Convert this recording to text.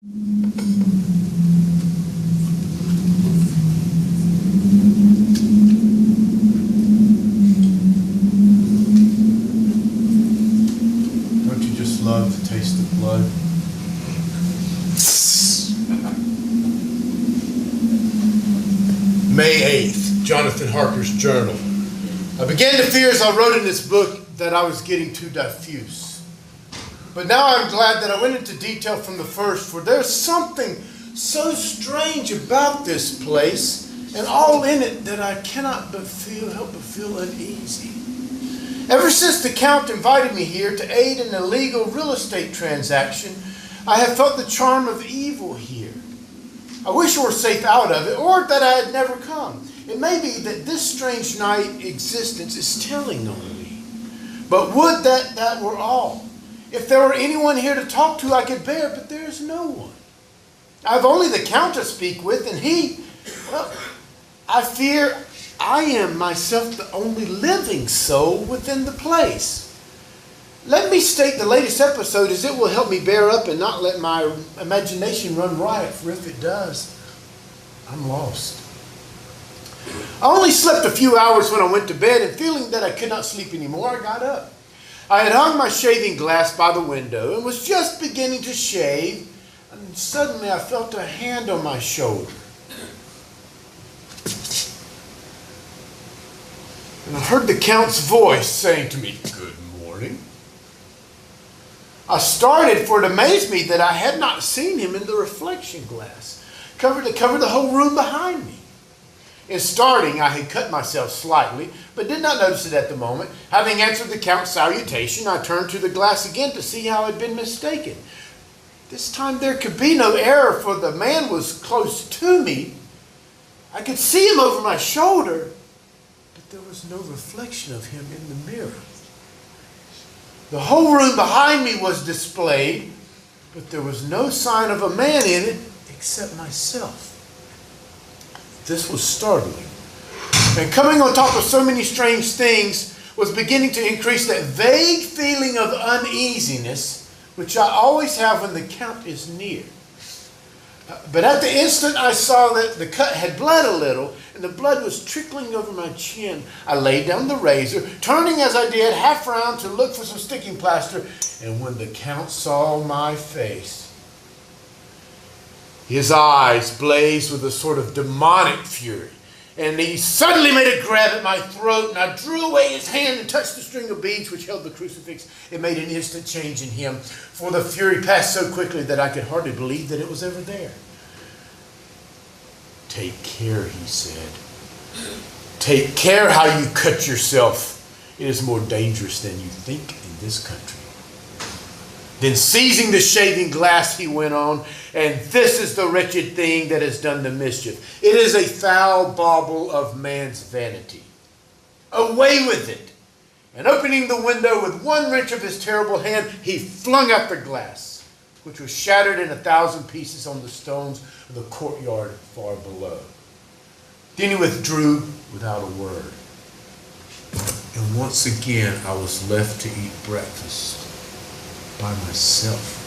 Don't you just love the taste of blood? May 8th, Jonathan Harker's journal. I began to fear as I wrote in this book that I was getting too diffuse. But now I'm glad that I went into detail from the first, for there's something so strange about this place and all in it that I cannot help but feel uneasy. Ever since the Count invited me here to aid an illegal real estate transaction, I have felt the charm of evil here. I wish I were safe out of it, or that I had never come. It may be that this strange night existence is telling on me. But would that were all. If there were anyone here to talk to, I could bear, but there is no one. I have only the Count to speak with, and he, well, I fear I am myself the only living soul within the place. Let me state the latest episode, as it will help me bear up and not let my imagination run riot, for if it does, I'm lost. I only slept a few hours when I went to bed, and feeling that I could not sleep anymore, I got up. I had hung my shaving glass by the window and was just beginning to shave, and suddenly I felt a hand on my shoulder. And I heard the Count's voice saying to me, "Good morning." I started, for it amazed me that I had not seen him in the reflection glass, covered the whole room behind me. In starting, I had cut myself slightly, but did not notice it at the moment. Having answered the Count's salutation, I turned to the glass again to see how I had been mistaken. This time there could be no error, for the man was close to me. I could see him over my shoulder, but there was no reflection of him in the mirror. The whole room behind me was displayed, but there was no sign of a man in it except myself. This was startling. And coming on top of so many strange things was beginning to increase that vague feeling of uneasiness which I always have when the Count is near. But at the instant I saw that the cut had bled a little, and the blood was trickling over my chin, I laid down the razor, turning as I did half round to look for some sticking plaster, and when the Count saw my face, his eyes blazed with a sort of demonic fury, and he suddenly made a grab at my throat, and I drew away his hand and touched the string of beads which held the crucifix. It made an instant change in him, for the fury passed so quickly that I could hardly believe that it was ever there. "Take care," he said. "Take care how you cut yourself. It is more dangerous than you think in this country." Then seizing the shaving glass, he went on, "And this is the wretched thing that has done the mischief. It is a foul bauble of man's vanity. Away with it." And opening the window with one wrench of his terrible hand, he flung out the glass, which was shattered in 1,000 pieces on the stones of the courtyard far below. Then he withdrew without a word. And once again I was left to eat breakfast by myself.